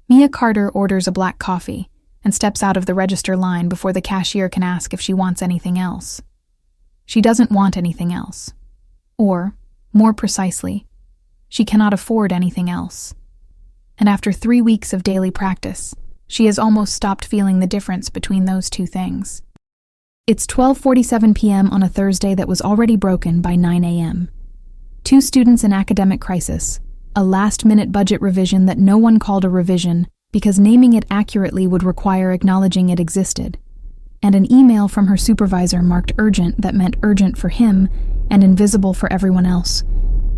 Mia Carter orders a black coffee and steps out of the register line before the cashier can ask if she wants anything else. She doesn't want anything else. Or, more precisely, she cannot afford anything else. And after 3 weeks of daily practice, she has almost stopped feeling the difference between those two things. It's 12:47 p.m. on a Thursday that was already broken by 9 a.m. 2 students in academic crisis, a last-minute budget revision that no one called a revision because naming it accurately would require acknowledging it existed, and an email from her supervisor marked urgent that meant urgent for him and invisible for everyone else,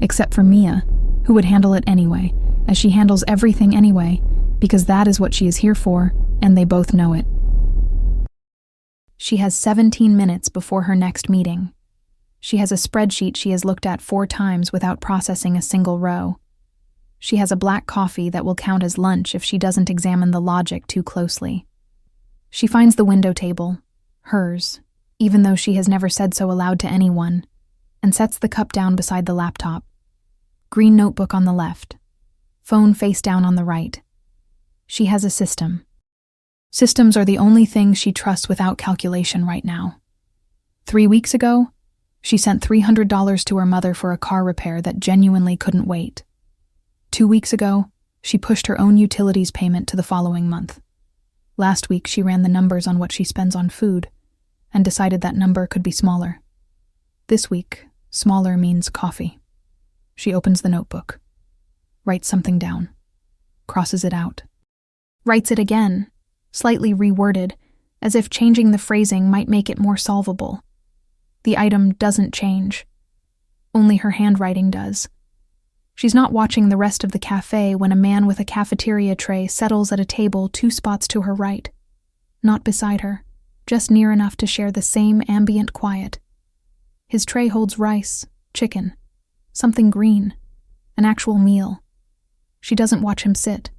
except for Mia, who would handle it anyway, as she handles everything anyway, because that is what she is here for, and they both know it. She has 17 minutes before her next meeting. She has a spreadsheet she has looked at 4 times without processing a single row. She has a black coffee that will count as lunch if she doesn't examine the logic too closely. She finds the window table, hers, even though she has never said so aloud to anyone, and sets the cup down beside the laptop. Green notebook on the left, phone face down on the right. She has a system. Systems are the only things she trusts without calculation right now. 3 weeks ago, she sent $300 to her mother for a car repair that genuinely couldn't wait. 2 weeks ago, she pushed her own utilities payment to the following month. Last week, she ran the numbers on what she spends on food and decided that number could be smaller. This week, smaller means coffee. She opens the notebook, writes something down, crosses it out, writes it again, slightly reworded, as if changing the phrasing might make it more solvable. The item doesn't change. Only her handwriting does. She's not watching the rest of the café when a man with a cafeteria tray settles at a table 2 spots to her right. Not beside her, just near enough to share the same ambient quiet. His tray holds rice, chicken, something green, an actual meal. She doesn't watch him sit.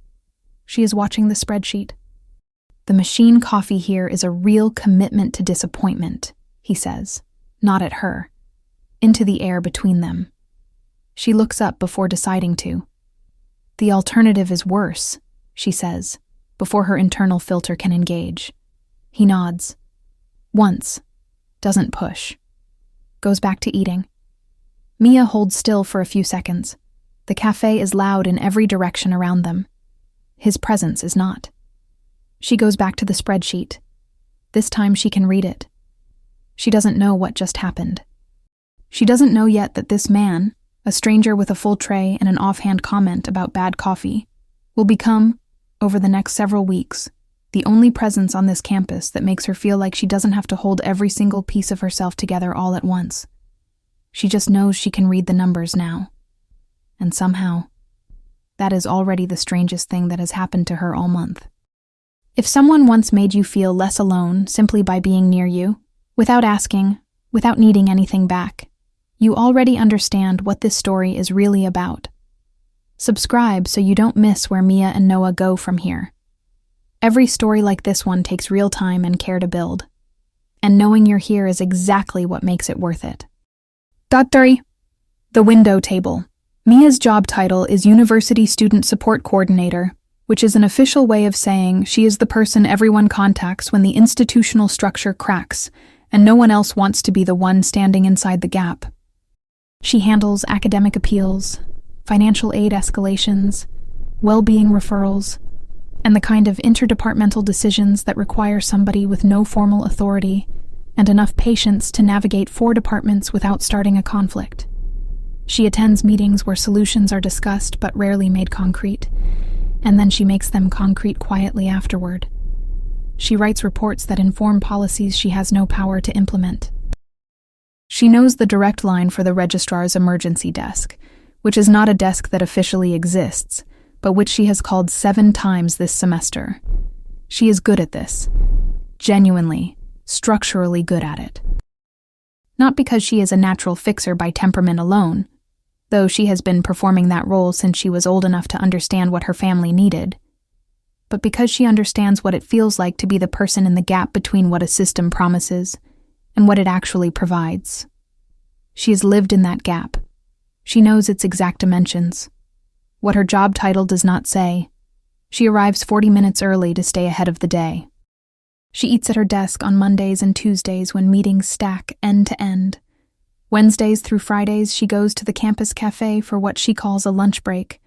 She is watching the spreadsheet. The machine coffee here is a real commitment to disappointment, he says, not at her, into the air between them. She looks up before deciding to. The alternative is worse, she says, before her internal filter can engage. He nods. Once. Doesn't push. Goes back to eating. Mia holds still for a few seconds. The cafe is loud in every direction around them. His presence is not. She goes back to the spreadsheet. This time she can read it. She doesn't know what just happened. She doesn't know yet that this man, a stranger with a full tray and an offhand comment about bad coffee, will become, over the next several weeks, the only presence on this campus that makes her feel like she doesn't have to hold every single piece of herself together all at once. She just knows she can read the numbers now. And somehow, that is already the strangest thing that has happened to her all month. If someone once made you feel less alone simply by being near you, without asking, without needing anything back, you already understand what this story is really about. Subscribe so you don't miss where Mia and Noah go from here. Every story like this one takes real time and care to build. And knowing you're here is exactly what makes it worth it. 3. The window table. Mia's job title is University Student Support Coordinator, which is an official way of saying she is the person everyone contacts when the institutional structure cracks and no one else wants to be the one standing inside the gap. She handles academic appeals, financial aid escalations, well-being referrals, and the kind of interdepartmental decisions that require somebody with no formal authority and enough patience to navigate 4 departments without starting a conflict. She attends meetings where solutions are discussed but rarely made concrete, and then she makes them concrete quietly afterward. She writes reports that inform policies she has no power to implement. She knows the direct line for the registrar's emergency desk, which is not a desk that officially exists, but which she has called 7 times this semester. She is good at this. Genuinely, structurally good at it. Not because she is a natural fixer by temperament alone, though she has been performing that role since she was old enough to understand what her family needed, but because she understands what it feels like to be the person in the gap between what a system promises and what it actually provides. She has lived in that gap. She knows its exact dimensions. What her job title does not say, She arrives 40 minutes early to stay ahead of the day. She eats at her desk on Mondays and Tuesdays when meetings stack end to end. Wednesdays through Fridays, she goes to the campus café for what she calls a lunch break,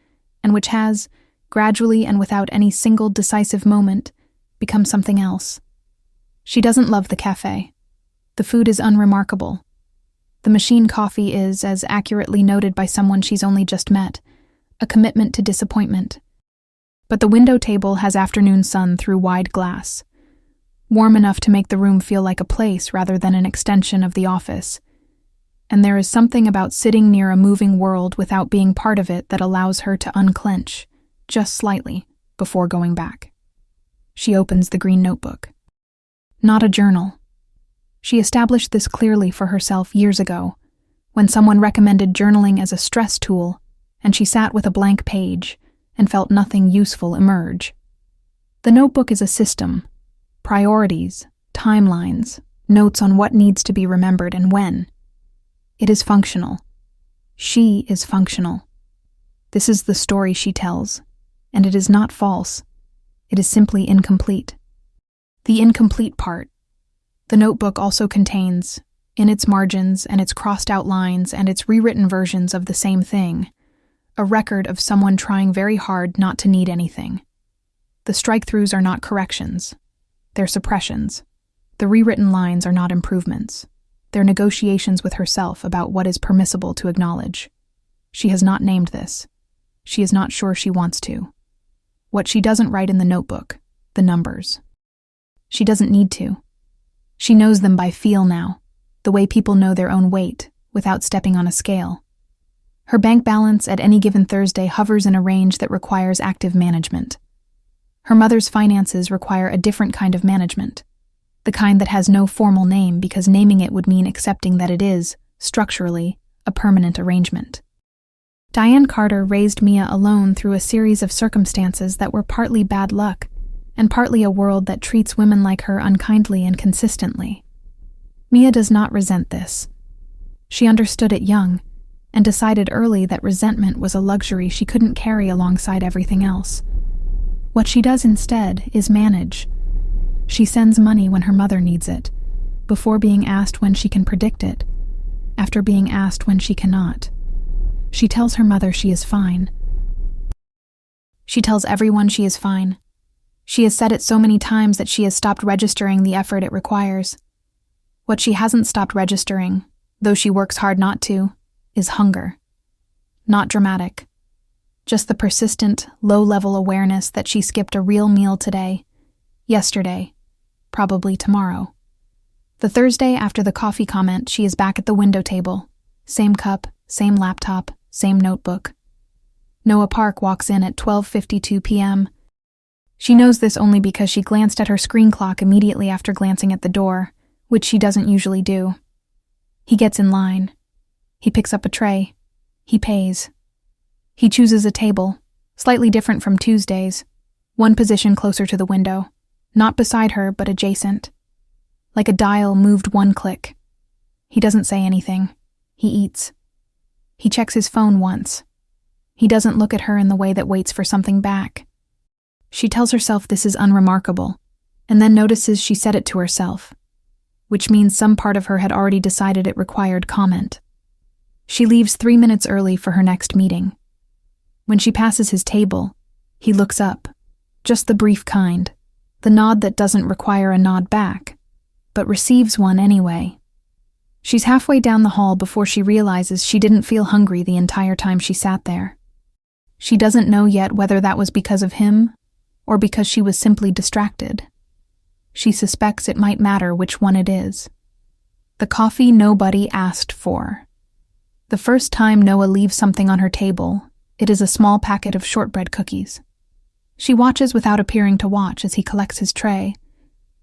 and which has, gradually and without any single decisive moment, become something else. She doesn't love the café. The food is unremarkable. The machine coffee is, as accurately noted by someone she's only just met, a commitment to disappointment. But the window table has afternoon sun through wide glass, warm enough to make the room feel like a place rather than an extension of the office. And there is something about sitting near a moving world without being part of it that allows her to unclench, just slightly, before going back. She opens the green notebook. Not a journal. She established this clearly for herself years ago, when someone recommended journaling as a stress tool, and she sat with a blank page and felt nothing useful emerge. The notebook is a system, priorities, timelines, notes on what needs to be remembered and when. It is functional. She is functional. This is the story she tells, and it is not false. It is simply incomplete. The incomplete part. The notebook also contains, in its margins and its crossed-out lines and its rewritten versions of the same thing, a record of someone trying very hard not to need anything. The strike-throughs are not corrections. They're suppressions. The rewritten lines are not improvements. They're negotiations with herself about what is permissible to acknowledge. She has not named this. She is not sure she wants to. What she doesn't write in the notebook, the numbers. She doesn't need to. She knows them by feel now, the way people know their own weight, without stepping on a scale. Her bank balance at any given Thursday hovers in a range that requires active management. Her mother's finances require a different kind of management, the kind that has no formal name because naming it would mean accepting that it is, structurally, a permanent arrangement. Diane Carter raised Mia alone through a series of circumstances that were partly bad luck, and partly a world that treats women like her unkindly and consistently. Mia does not resent this. She understood it young, and decided early that resentment was a luxury she couldn't carry alongside everything else. What she does instead is manage. She sends money when her mother needs it, before being asked when she can predict it, after being asked when she cannot. She tells her mother she is fine. She tells everyone she is fine. She has said it so many times that she has stopped registering the effort it requires. What she hasn't stopped registering, though she works hard not to, is hunger. Not dramatic. Just the persistent, low-level awareness that she skipped a real meal today, yesterday, probably tomorrow. The Thursday after the coffee comment, she is back at the window table. Same cup, same laptop, same notebook. Noah Park walks in at 12:52 p.m. She knows this only because she glanced at her screen clock immediately after glancing at the door, which she doesn't usually do. He gets in line. He picks up a tray. He pays. He chooses a table, slightly different from Tuesdays, one position closer to the window, not beside her but adjacent. Like a dial moved one click. He doesn't say anything. He eats. He checks his phone once. He doesn't look at her in the way that waits for something back. She tells herself this is unremarkable, and then notices she said it to herself, which means some part of her had already decided it required comment. She leaves 3 minutes early for her next meeting. When she passes his table, he looks up, just the brief kind, the nod that doesn't require a nod back, but receives one anyway. She's halfway down the hall before she realizes she didn't feel hungry the entire time she sat there. She doesn't know yet whether that was because of him or because she was simply distracted. She suspects it might matter which one it is. The coffee nobody asked for. The first time Noah leaves something on her table, it is a small packet of shortbread cookies. She watches without appearing to watch as he collects his tray,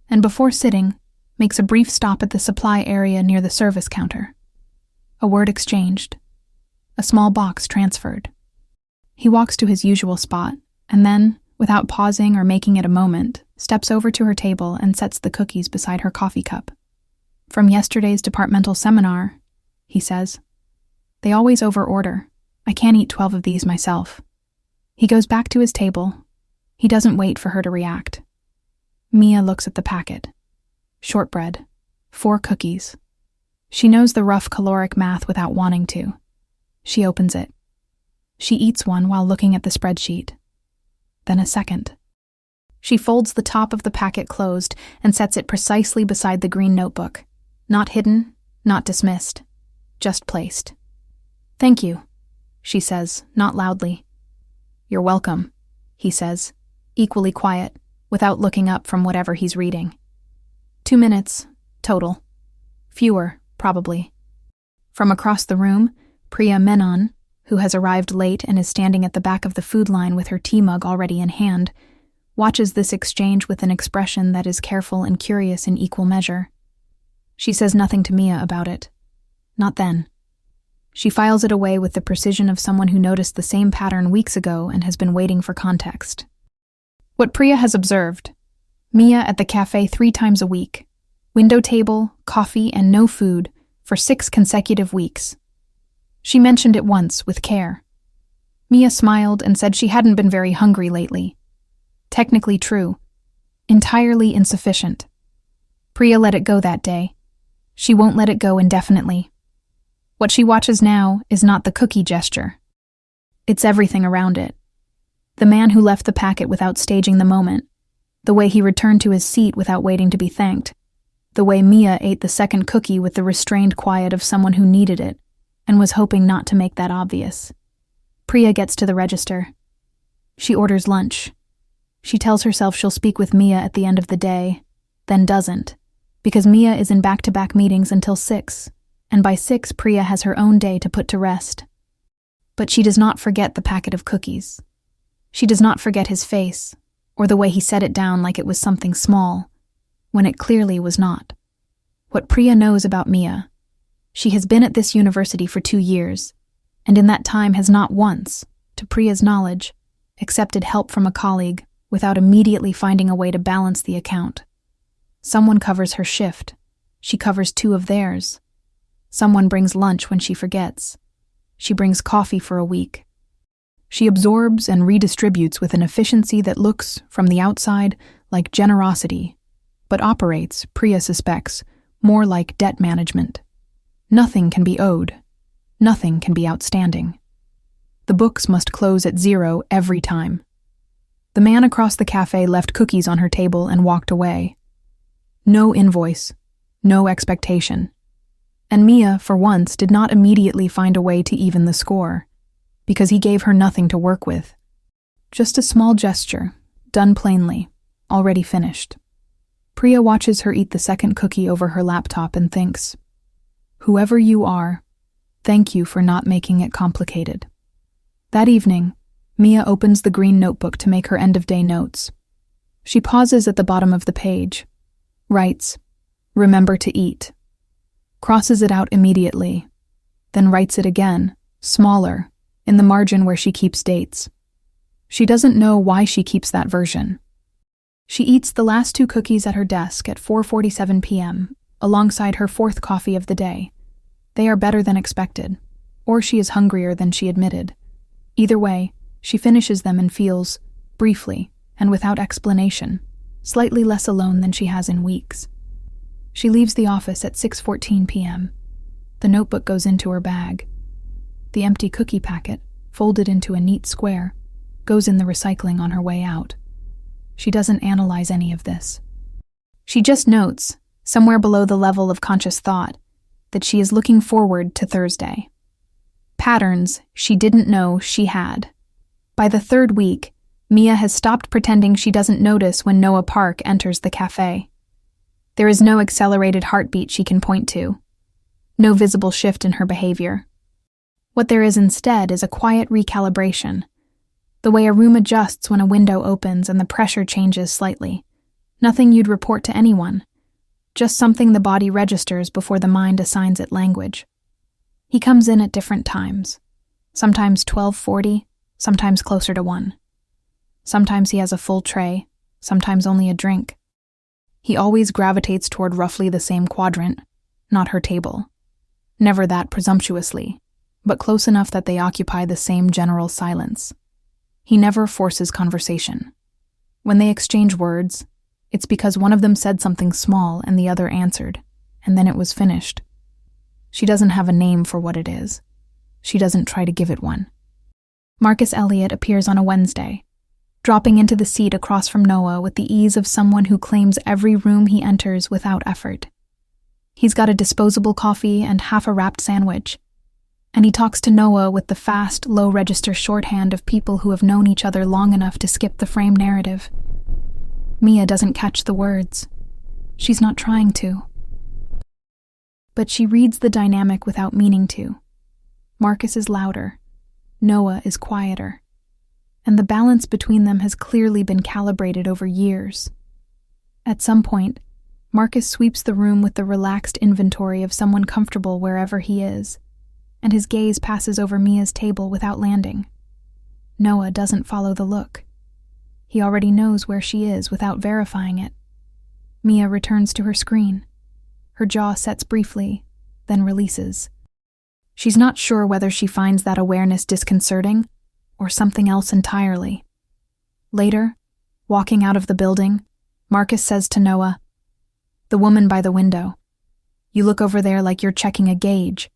and before sitting, makes a brief stop at the supply area near the service counter. A word exchanged. A small box transferred. He walks to his usual spot, and then, without pausing or making it a moment, steps over to her table and sets the cookies beside her coffee cup. From yesterday's departmental seminar, he says. They always overorder. I can't eat 12 of these myself. He goes back to his table, He doesn't wait for her to react. Mia looks at the packet. Shortbread. 4 cookies. She knows the rough caloric math without wanting to. She opens it. She eats one while looking at the spreadsheet. Then a second. She folds the top of the packet closed and sets it precisely beside the green notebook. Not hidden, not dismissed. Just placed. "Thank you," she says, not loudly. "You're welcome," he says, equally quiet, without looking up from whatever he's reading. 2 minutes, total. Fewer, probably. From across the room, Priya Menon, who has arrived late and is standing at the back of the food line with her tea mug already in hand, watches this exchange with an expression that is careful and curious in equal measure. She says nothing to Mia about it. Not then. She files it away with the precision of someone who noticed the same pattern weeks ago and has been waiting for context. What Priya has observed: Mia at the cafe 3 times a week, window table, coffee, and no food for 6 consecutive weeks. She mentioned it once with care. Mia smiled and said she hadn't been very hungry lately. Technically true. Entirely insufficient. Priya let it go that day. She won't let it go indefinitely. What she watches now is not the cookie gesture. It's everything around it. The man who left the packet without staging the moment. The way he returned to his seat without waiting to be thanked. The way Mia ate the second cookie with the restrained quiet of someone who needed it and was hoping not to make that obvious. Priya gets to the register. She orders lunch. She tells herself she'll speak with Mia at the end of the day, then doesn't, because Mia is in back-to-back meetings until 6, and by 6 Priya has her own day to put to rest. But she does not forget the packet of cookies. She does not forget his face, or the way he set it down like it was something small, when it clearly was not. What Priya knows about Mia: she has been at this university for 2 years, and in that time has not once, to Priya's knowledge, accepted help from a colleague without immediately finding a way to balance the account. Someone covers her shift. She covers 2 of theirs. Someone brings lunch when she forgets. She brings coffee for a week. She absorbs and redistributes with an efficiency that looks, from the outside, like generosity, but operates, Priya suspects, more like debt management. Nothing can be owed. Nothing can be outstanding. The books must close at 0 every time. The man across the cafe left cookies on her table and walked away. No invoice, no expectation. And Mia, for once, did not immediately find a way to even the score, because he gave her nothing to work with. Just a small gesture, done plainly, already finished. Priya watches her eat the second cookie over her laptop and thinks, "Whoever you are, thank you for not making it complicated." That evening, Mia opens the green notebook to make her end-of-day notes. She pauses at the bottom of the page, writes, "Remember to eat," crosses it out immediately, then writes it again, smaller, in the margin where she keeps dates. She doesn't know why she keeps that version. She eats the last 2 cookies at her desk at 4:47 p.m., alongside her 4th coffee of the day. They are better than expected, or she is hungrier than she admitted. Either way, she finishes them and feels, briefly, and without explanation, slightly less alone than she has in weeks. She leaves the office at 6:14 p.m. The notebook goes into her bag. The empty cookie packet, folded into a neat square, goes in the recycling on her way out. She doesn't analyze any of this. She just notes, somewhere below the level of conscious thought, that she is looking forward to Thursday. Patterns she didn't know she had. By the 3rd week, Mia has stopped pretending she doesn't notice when Noah Park enters the cafe. There is no accelerated heartbeat she can point to. No visible shift in her behavior. What there is instead is a quiet recalibration. The way a room adjusts when a window opens and the pressure changes slightly. Nothing you'd report to anyone. Just something the body registers before the mind assigns it language. He comes in at different times. Sometimes 12:40, sometimes closer to 1. Sometimes he has a full tray, sometimes only a drink. He always gravitates toward roughly the same quadrant, not her table. Never that presumptuously, but close enough that they occupy the same general silence. He never forces conversation. When they exchange words, it's because one of them said something small and the other answered, and then it was finished. She doesn't have a name for what it is. She doesn't try to give it one. Marcus Elliott appears on a Wednesday, dropping into the seat across from Noah with the ease of someone who claims every room he enters without effort. He's got a disposable coffee and half a wrapped sandwich, and he talks to Noah with the fast, low-register shorthand of people who have known each other long enough to skip the frame narrative. Mia doesn't catch the words. She's not trying to. But she reads the dynamic without meaning to. Marcus is louder. Noah is quieter. And the balance between them has clearly been calibrated over years. At some point, Marcus sweeps the room with the relaxed inventory of someone comfortable wherever he is, and his gaze passes over Mia's table without landing. Noah doesn't follow the look. He already knows where she is without verifying it. Mia returns to her screen. Her jaw sets briefly, then releases. She's not sure whether she finds that awareness disconcerting or something else entirely. Later, walking out of the building, Marcus says to Noah, "The woman by the window. You look over there like you're checking a gauge."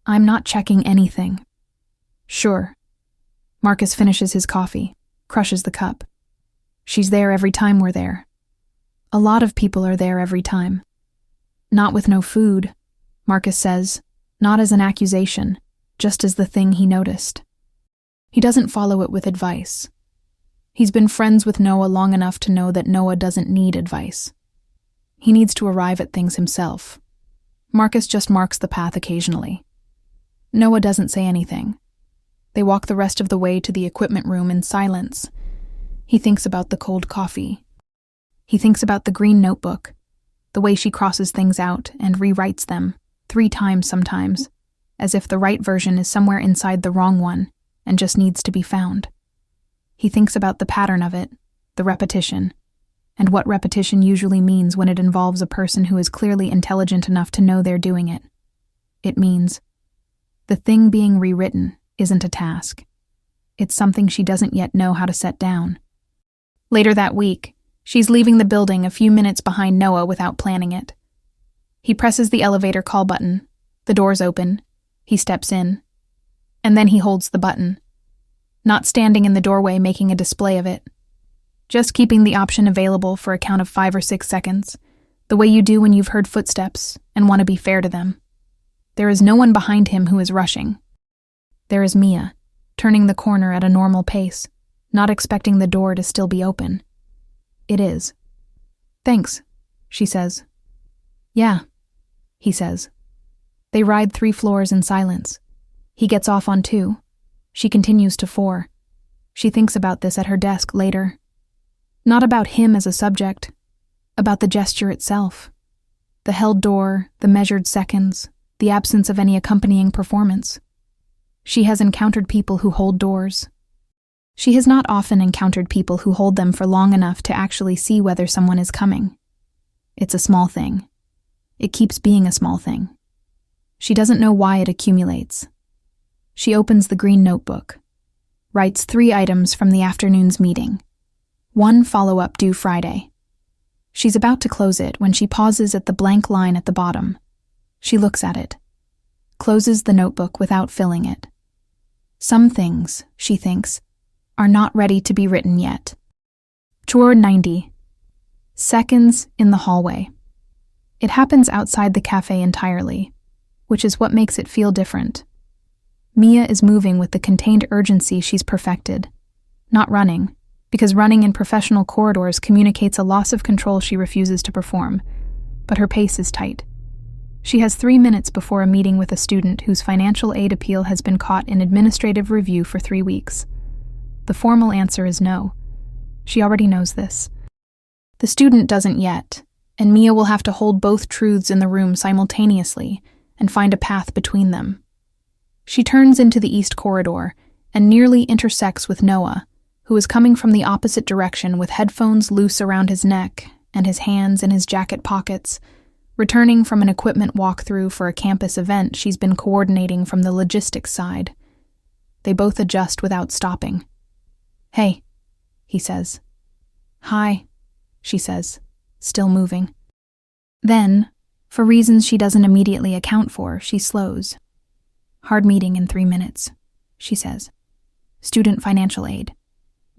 "I'm not checking anything." "Sure." Marcus finishes his coffee, crushes the cup. "She's there every time we're there." "A lot of people are there every time." "Not with no food," Marcus says, not as an accusation, just as the thing he noticed. He doesn't follow it with advice. He's been friends with Noah long enough to know that Noah doesn't need advice. He needs to arrive at things himself. Marcus just marks the path occasionally. Noah doesn't say anything. They walk the rest of the way to the equipment room in silence. He thinks about the cold coffee. He thinks about the green notebook, the way she crosses things out and rewrites them, 3 times sometimes, as if the right version is somewhere inside the wrong one and just needs to be found. He thinks about the pattern of it, the repetition, and what repetition usually means when it involves a person who is clearly intelligent enough to know they're doing it. It means the thing being rewritten isn't a task. It's something she doesn't yet know how to set down. Later that week, she's leaving the building a few minutes behind Noah without planning it. He presses the elevator call button. The doors open. He steps in. And then he holds the button, not standing in the doorway making a display of it, just keeping the option available for a count of 5 or 6 seconds, the way you do when you've heard footsteps and want to be fair to them. There is no one behind him who is rushing. There is Mia, turning the corner at a normal pace, not expecting the door to still be open. It is. "Thanks," she says. "Yeah," he says. They ride 3 floors in silence. He gets off on 2. She continues to 4. She thinks about this at her desk later. Not about him as a subject, about the gesture itself. The held door, the measured seconds, the absence of any accompanying performance. She has encountered people who hold doors. She has not often encountered people who hold them for long enough to actually see whether someone is coming. It's a small thing. It keeps being a small thing. She doesn't know why it accumulates. She opens the green notebook, writes 3 items from the afternoon's meeting. 1 follow-up due Friday. She's about to close it when she pauses at the blank line at the bottom. She looks at it, closes the notebook without filling it. Some things, she thinks, are not ready to be written yet. Chore 90. Seconds in the hallway. It happens outside the café entirely, which is what makes it feel different. Mia is moving with the contained urgency she's perfected, not running, because running in professional corridors communicates a loss of control she refuses to perform, but her pace is tight. She has 3 minutes before a meeting with a student whose financial aid appeal has been caught in administrative review for 3 weeks. The formal answer is no. She already knows this. The student doesn't yet, and Mia will have to hold both truths in the room simultaneously and find a path between them. She turns into the east corridor and nearly intersects with Noah, who is coming from the opposite direction with headphones loose around his neck and his hands in his jacket pockets, returning from an equipment walkthrough for a campus event she's been coordinating from the logistics side. They both adjust without stopping. "Hey," he says. Hi, she says, still moving. Then, for reasons she doesn't immediately account for, she slows. Hard meeting in 3 minutes, she says. Student financial aid.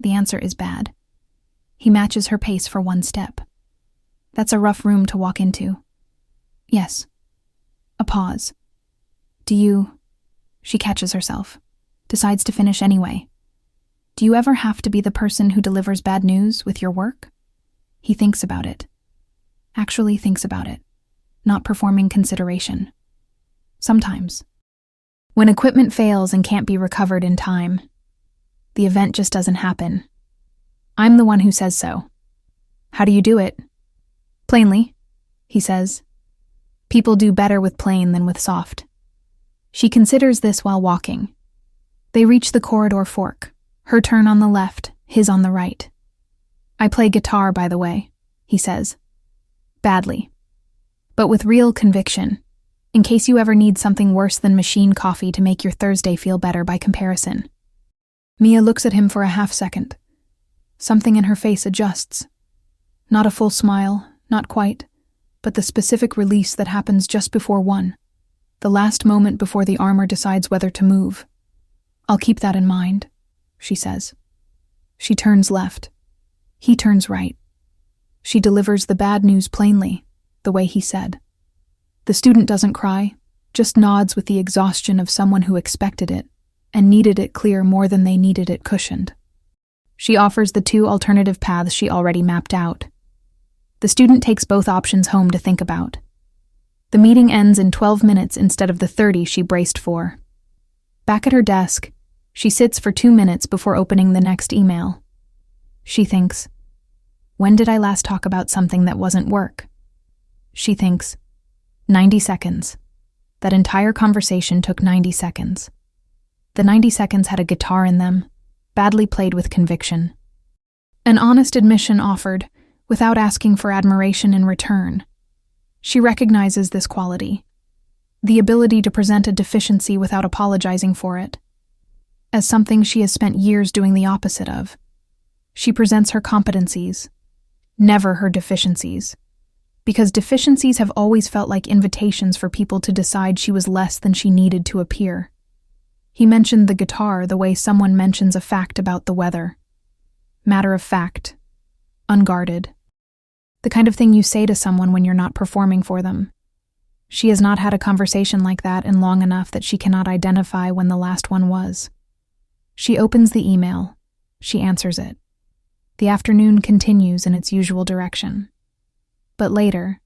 The answer is bad. He matches her pace for 1 step. That's a rough room to walk into. Yes. A pause. Do you... She catches herself. Decides to finish anyway. Do you ever have to be the person who delivers bad news with your work? He thinks about it. Actually thinks about it. Not performing consideration. Sometimes. When equipment fails and can't be recovered in time, the event just doesn't happen. I'm the one who says so. How do you do it? Plainly, he says. People do better with plain than with soft. She considers this while walking. They reach the corridor fork, her turn on the left, his on the right. I play guitar, by the way, he says. Badly. But with real conviction, in case you ever need something worse than machine coffee to make your Thursday feel better by comparison. Mia looks at him for a half-second. Something in her face adjusts. Not a full smile, not quite, but the specific release that happens just before 1. The last moment before the armor decides whether to move. I'll keep that in mind, she says. She turns left. He turns right. She delivers the bad news plainly, the way he said. The student doesn't cry, just nods with the exhaustion of someone who expected it and needed it clear more than they needed it cushioned. She offers the 2 alternative paths she already mapped out. The student takes both options home to think about. The meeting ends in 12 minutes instead of the 30 she braced for. Back at her desk, she sits for 2 minutes before opening the next email. She thinks, when did I last talk about something that wasn't work? She thinks, 90 seconds. That entire conversation took 90 seconds. The 90 seconds had a guitar in them, badly played with conviction. An honest admission offered, without asking for admiration in return. She recognizes this quality, the ability to present a deficiency without apologizing for it, as something she has spent years doing the opposite of. She presents her competencies, never her deficiencies, because deficiencies have always felt like invitations for people to decide she was less than she needed to appear. He mentioned the guitar the way someone mentions a fact about the weather. Matter of fact, unguarded. The kind of thing you say to someone when you're not performing for them. She has not had a conversation like that in long enough that she cannot identify when the last one was. She opens the email. She answers it. The afternoon continues in its usual direction. But later,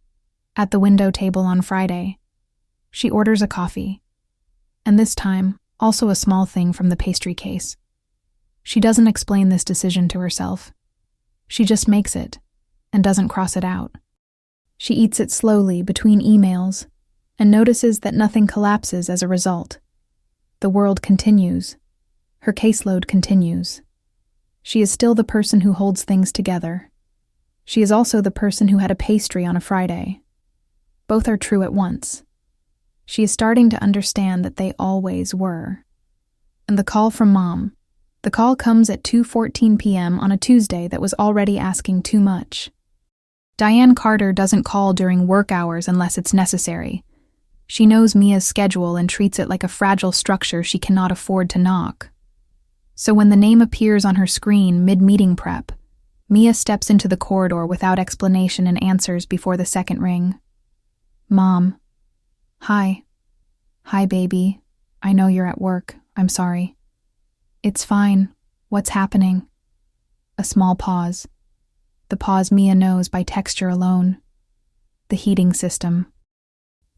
at the window table on Friday, she orders a coffee. And this time, also a small thing from the pastry case. She doesn't explain this decision to herself. She just makes it, and doesn't cross it out. She eats it slowly between emails, and notices that nothing collapses as a result. The world continues. Her caseload continues. She is still the person who holds things together. She is also the person who had a pastry on a Friday. Both are true at once. She is starting to understand that they always were. And the call from Mom. The call comes at 2:14 p.m. on a Tuesday that was already asking too much. Diane Carter doesn't call during work hours unless it's necessary. She knows Mia's schedule and treats it like a fragile structure she cannot afford to knock. So when the name appears on her screen mid-meeting prep, Mia steps into the corridor without explanation and answers before the second ring. Mom. Hi. Hi, baby. I know you're at work. I'm sorry. It's fine. What's happening? A small pause. The pause Mia knows by texture alone. The heating system.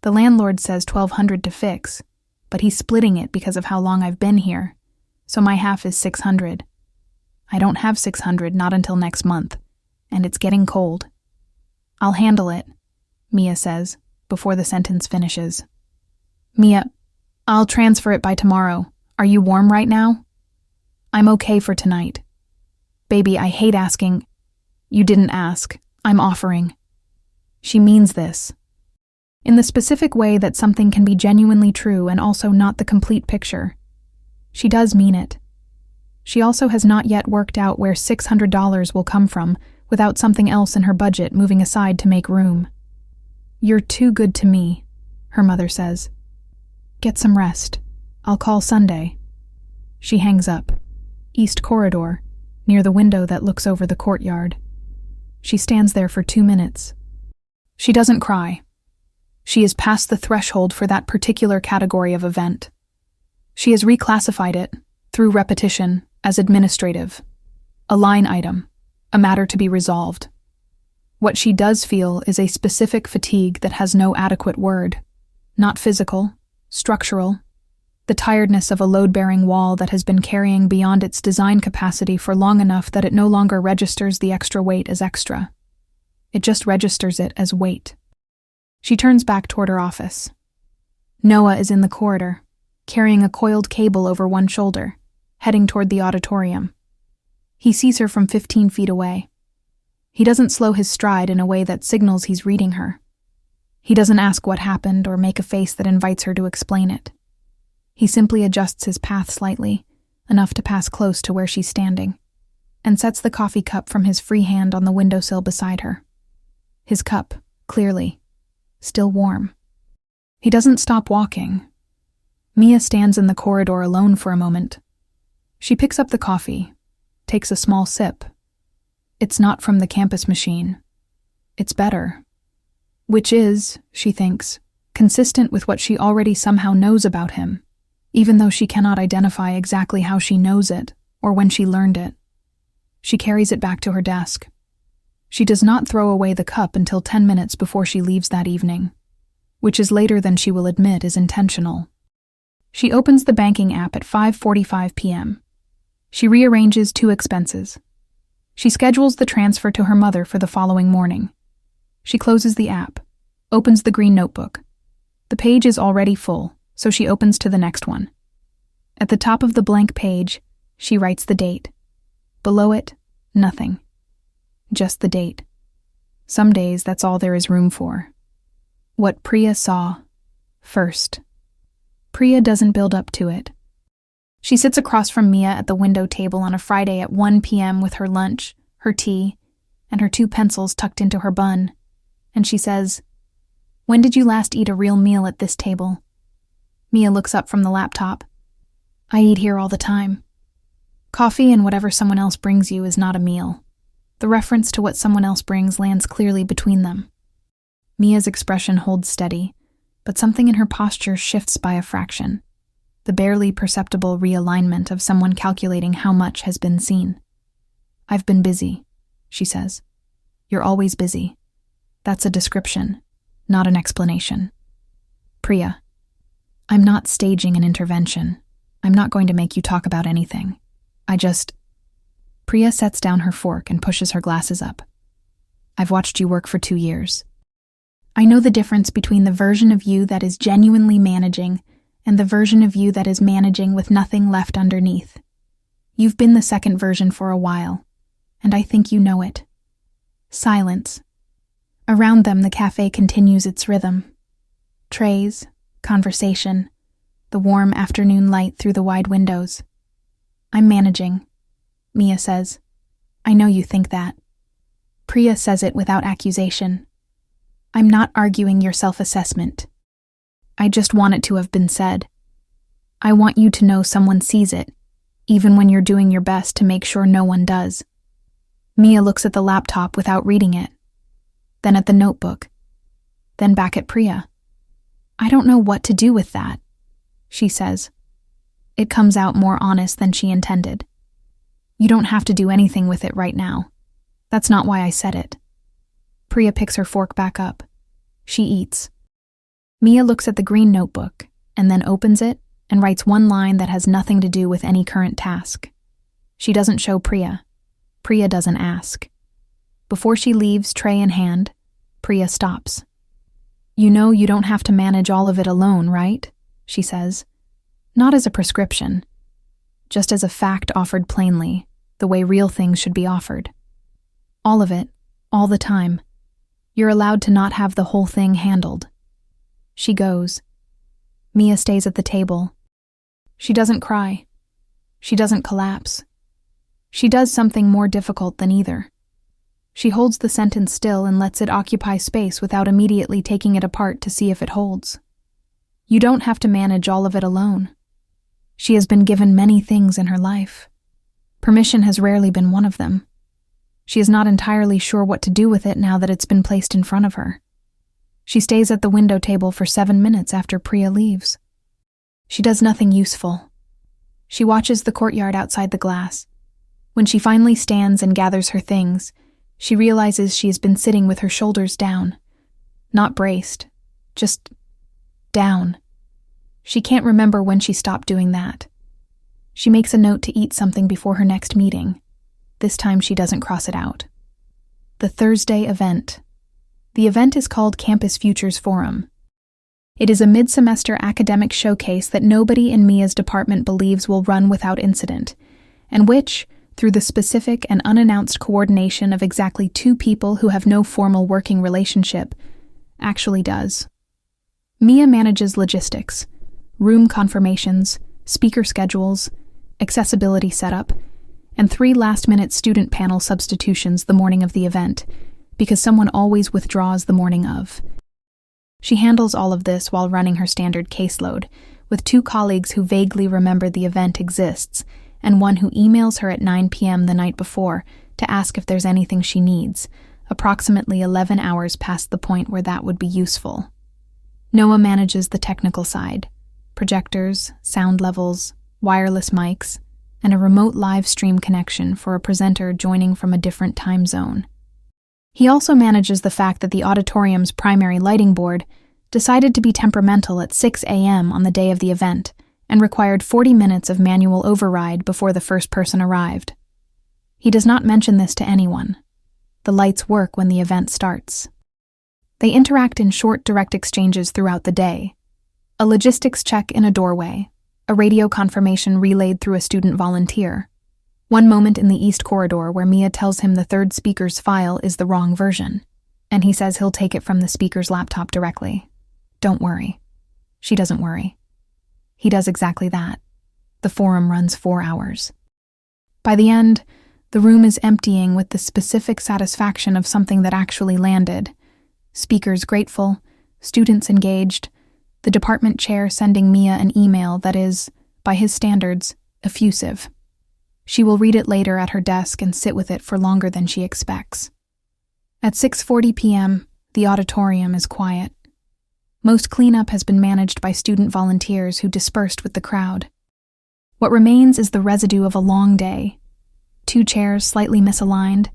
The landlord says $1,200 to fix, but he's splitting it because of how long I've been here, so my half is $600. I don't have $600, not until next month, and it's getting cold. I'll handle it, Mia says, before the sentence finishes. Mia, I'll transfer it by tomorrow. Are you warm right now? I'm okay for tonight. Baby, I hate asking. You didn't ask. I'm offering. She means this. In the specific way that something can be genuinely true and also not the complete picture. She does mean it. She also has not yet worked out where $600 will come from without something else in her budget moving aside to make room. "You're too good to me," her mother says. "Get some rest. I'll call Sunday." She hangs up. East corridor, near the window that looks over the courtyard. She stands there for 2 minutes. She doesn't cry. She is past the threshold for that particular category of event. She has reclassified it, through repetition, as administrative. A line item, a matter to be resolved. What she does feel is a specific fatigue that has no adequate word. Not physical, structural. The tiredness of a load-bearing wall that has been carrying beyond its design capacity for long enough that it no longer registers the extra weight as extra. It just registers it as weight. She turns back toward her office. Noah is in the corridor, carrying a coiled cable over one shoulder, heading toward the auditorium. He sees her from 15 feet away. He doesn't slow his stride in a way that signals he's reading her. He doesn't ask what happened or make a face that invites her to explain it. He simply adjusts his path slightly, enough to pass close to where she's standing, and sets the coffee cup from his free hand on the windowsill beside her. His cup, clearly, still warm. He doesn't stop walking. Mia stands in the corridor alone for a moment. She picks up the coffee, takes a small sip. It's not from the campus machine. It's better. Which is, she thinks, consistent with what she already somehow knows about him, even though she cannot identify exactly how she knows it or when she learned it. She carries it back to her desk. She does not throw away the cup until 10 minutes before she leaves that evening, which is later than she will admit is intentional. She opens the banking app at 5:45 p.m. She rearranges 2 expenses. She schedules the transfer to her mother for the following morning. She closes the app, opens the green notebook. The page is already full, so she opens to the next one. At the top of the blank page, she writes the date. Below it, nothing. Just the date. Some days, that's all there is room for. What Priya saw first. Priya doesn't build up to it. She sits across from Mia at the window table on a Friday at 1 p.m. with her lunch, her tea, and her 2 pencils tucked into her bun, and she says, "When did you last eat a real meal at this table?" Mia looks up from the laptop. "I eat here all the time." Coffee and whatever someone else brings you is not a meal. The reference to what someone else brings lands clearly between them. Mia's expression holds steady, but something in her posture shifts by a fraction. The barely perceptible realignment of someone calculating how much has been seen. "I've been busy," she says. "You're always busy." That's a description, not an explanation. "Priya, I'm not staging an intervention. I'm not going to make you talk about anything. Priya sets down her fork and pushes her glasses up. "I've watched you work for 2 years. I know the difference between the version of you that is genuinely managing and the version of you that is managing with nothing left underneath. You've been the second version for a while, and I think you know it." Silence. Around them, the cafe continues its rhythm. Trays, conversation, the warm afternoon light through the wide windows. "I'm managing," Mia says. "I know you think that." Priya says it without accusation. "I'm not arguing your self-assessment. I just want it to have been said. I want you to know someone sees it, even when you're doing your best to make sure no one does." Mia looks at the laptop without reading it, then at the notebook, then back at Priya. "I don't know what to do with that," she says. It comes out more honest than she intended. "You don't have to do anything with it right now. That's not why I said it." Priya picks her fork back up. She eats. Mia looks at the green notebook and then opens it and writes one line that has nothing to do with any current task. She doesn't show Priya. Priya doesn't ask. Before she leaves, tray in hand, Priya stops. "You know you don't have to manage all of it alone, right?" she says. Not as a prescription, just as a fact offered plainly, the way real things should be offered. All of it, all the time. You're allowed to not have the whole thing handled. She goes. Mia stays at the table. She doesn't cry. She doesn't collapse. She does something more difficult than either. She holds the sentence still and lets it occupy space without immediately taking it apart to see if it holds. You don't have to manage all of it alone. She has been given many things in her life. Permission has rarely been one of them. She is not entirely sure what to do with it now that it's been placed in front of her. She stays at the window table for 7 minutes after Priya leaves. She does nothing useful. She watches the courtyard outside the glass. When she finally stands and gathers her things, she realizes she has been sitting with her shoulders down. Not braced, just down. She can't remember when she stopped doing that. She makes a note to eat something before her next meeting. This time she doesn't cross it out. The Thursday event. The event is called Campus Futures Forum. It is a mid-semester academic showcase that nobody in Mia's department believes will run without incident, and which, through the specific and unannounced coordination of exactly 2 people who have no formal working relationship, actually does. Mia manages logistics, room confirmations, speaker schedules, accessibility setup, and 3 last-minute student panel substitutions the morning of the event, because someone always withdraws the morning of. She handles all of this while running her standard caseload, with 2 colleagues who vaguely remember the event exists, and one who emails her at 9 p.m. the night before to ask if there's anything she needs, approximately 11 hours past the point where that would be useful. Noah manages the technical side: projectors, sound levels, wireless mics, and a remote live stream connection for a presenter joining from a different time zone. He also manages the fact that the auditorium's primary lighting board decided to be temperamental at 6 a.m. on the day of the event and required 40 minutes of manual override before the first person arrived. He does not mention this to anyone. The lights work when the event starts. They interact in short, direct exchanges throughout the day. A logistics check in a doorway, a radio confirmation relayed through a student volunteer. One moment in the East Corridor where Mia tells him the 3rd speaker's file is the wrong version, and he says he'll take it from the speaker's laptop directly. Don't worry. She doesn't worry. He does exactly that. The forum runs 4 hours. By the end, the room is emptying with the specific satisfaction of something that actually landed. Speakers grateful, students engaged, the department chair sending Mia an email that is, by his standards, effusive. She will read it later at her desk and sit with it for longer than she expects. At 6:40 p.m., the auditorium is quiet. Most cleanup has been managed by student volunteers who dispersed with the crowd. What remains is the residue of a long day. 2 chairs slightly misaligned,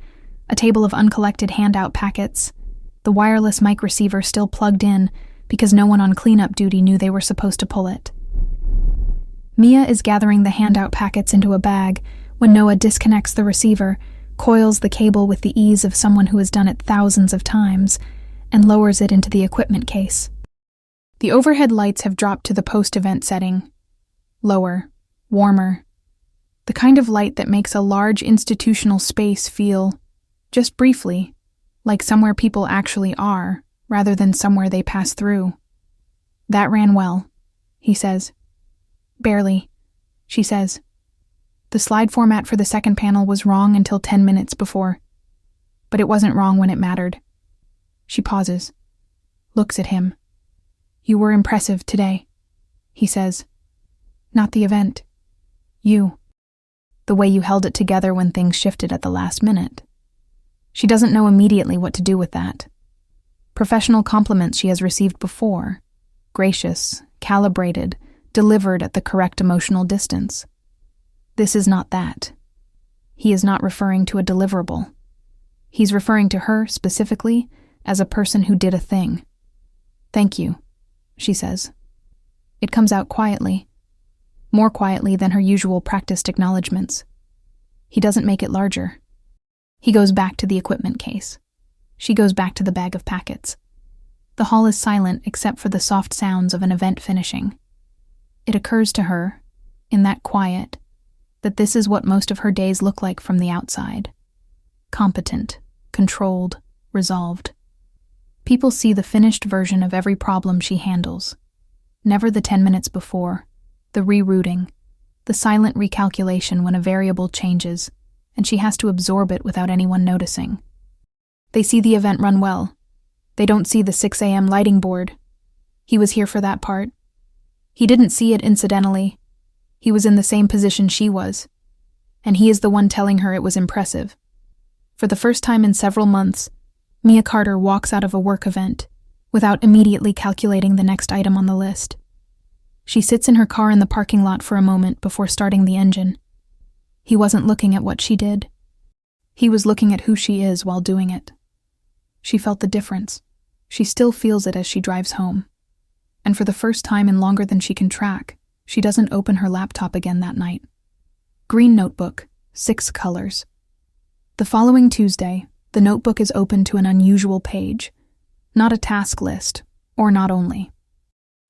a table of uncollected handout packets, the wireless mic receiver still plugged in because no one on cleanup duty knew they were supposed to pull it. Mia is gathering the handout packets into a bag when Noah disconnects the receiver, coils the cable with the ease of someone who has done it thousands of times, and lowers it into the equipment case. The overhead lights have dropped to the post-event setting. Lower, warmer. The kind of light that makes a large institutional space feel, just briefly, like somewhere people actually are, rather than somewhere they pass through. That ran well, he says. Barely, she says. The slide format for the second panel was wrong until 10 minutes before. But it wasn't wrong when it mattered. She pauses, looks at him. You were impressive today, he says. Not the event. You. The way you held it together when things shifted at the last minute. She doesn't know immediately what to do with that. Professional compliments she has received before. Gracious, calibrated, delivered at the correct emotional distance. This is not that. He is not referring to a deliverable. He's referring to her, specifically, as a person who did a thing. Thank you, she says. It comes out quietly. More quietly than her usual practiced acknowledgments. He doesn't make it larger. He goes back to the equipment case. She goes back to the bag of packets. The hall is silent except for the soft sounds of an event finishing. It occurs to her, in that quiet, that this is what most of her days look like from the outside. Competent, controlled, resolved. People see the finished version of every problem she handles. Never the 10 minutes before, the rerouting, the silent recalculation when a variable changes, and she has to absorb it without anyone noticing. They see the event run well. They don't see the 6 a.m. lighting board. He was here for that part. He didn't see it incidentally. He was in the same position she was. And he is the one telling her it was impressive. For the first time in several months, Mia Carter walks out of a work event without immediately calculating the next item on the list. She sits in her car in the parking lot for a moment before starting the engine. He wasn't looking at what she did. He was looking at who she is while doing it. She felt the difference. She still feels it as she drives home. And for the first time in longer than she can track, she doesn't open her laptop again that night. Green notebook, 6 colors. The following Tuesday, the notebook is open to an unusual page. Not a task list, or not only.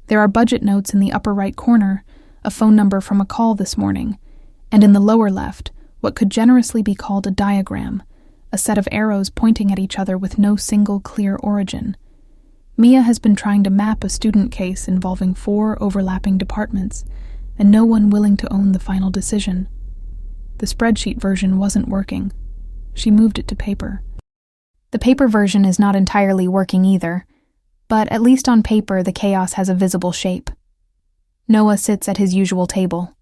There are budget notes in the upper right corner, a phone number from a call this morning, and in the lower left, what could generously be called a diagram, a set of arrows pointing at each other with no single clear origin. Mia has been trying to map a student case involving 4 overlapping departments, and no one willing to own the final decision. The spreadsheet version wasn't working. She moved it to paper. The paper version is not entirely working either, but at least on paper the chaos has a visible shape. Noah sits at his usual table.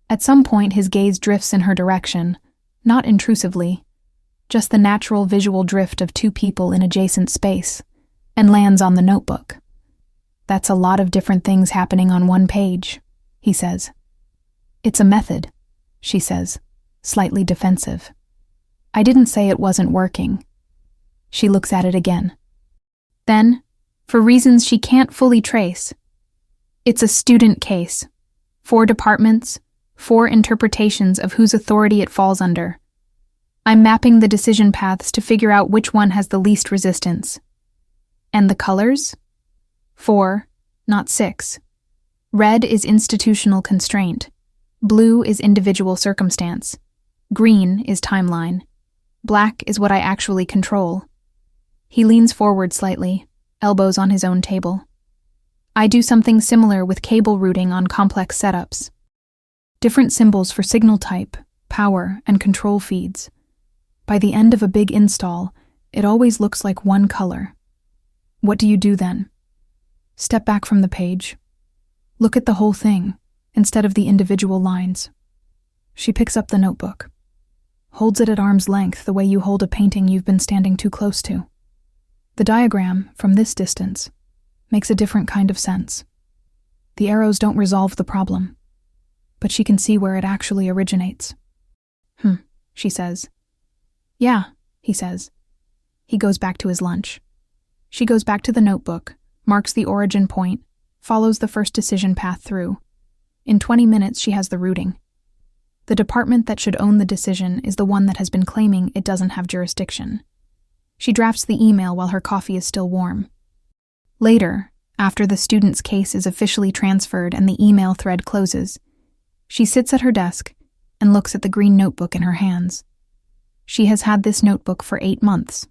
At some point his gaze drifts in her direction, not intrusively, just the natural visual drift of 2 people in adjacent space, and lands on the notebook. "That's a lot of different things happening on one page," he says. "It's a method," she says, slightly defensive. "I didn't say it wasn't working." She looks at it again. Then, for reasons she can't fully trace, "It's a student case. 4 departments, 4 interpretations of whose authority it falls under. I'm mapping the decision paths to figure out which one has the least resistance. And the colors? 4, not 6. Red is institutional constraint. Blue is individual circumstance. Green is timeline. Black is what I actually control." He leans forward slightly, elbows on his own table. "I do something similar with cable routing on complex setups. Different symbols for signal type, power, and control feeds. By the end of a big install, it always looks like one color. What do you do then? Step back from the page. Look at the whole thing, instead of the individual lines." She picks up the notebook, holds it at arm's length the way you hold a painting you've been standing too close to. The diagram, from this distance, makes a different kind of sense. The arrows don't resolve the problem, but she can see where it actually originates. She says. "Yeah," he says. He goes back to his lunch. She goes back to the notebook, marks the origin point, follows the first decision path through. In 20 minutes, she has the routing. The department that should own the decision is the one that has been claiming it doesn't have jurisdiction. She drafts the email while her coffee is still warm. Later, after the student's case is officially transferred and the email thread closes, she sits at her desk and looks at the green notebook in her hands. She has had this notebook for 8 months.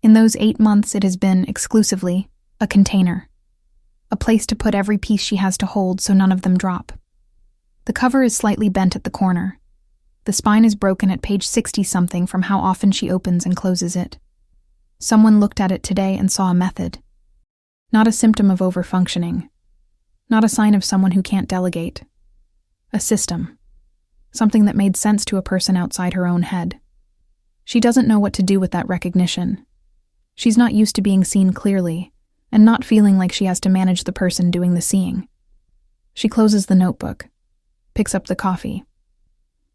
In those 8 months, it has been, exclusively, a container. A place to put every piece she has to hold so none of them drop. The cover is slightly bent at the corner. The spine is broken at page 60-something from how often she opens and closes it. Someone looked at it today and saw a method. Not a symptom of overfunctioning. Not a sign of someone who can't delegate. A system. Something that made sense to a person outside her own head. She doesn't know what to do with that recognition. She's not used to being seen clearly, and not feeling like she has to manage the person doing the seeing. She closes the notebook, picks up the coffee.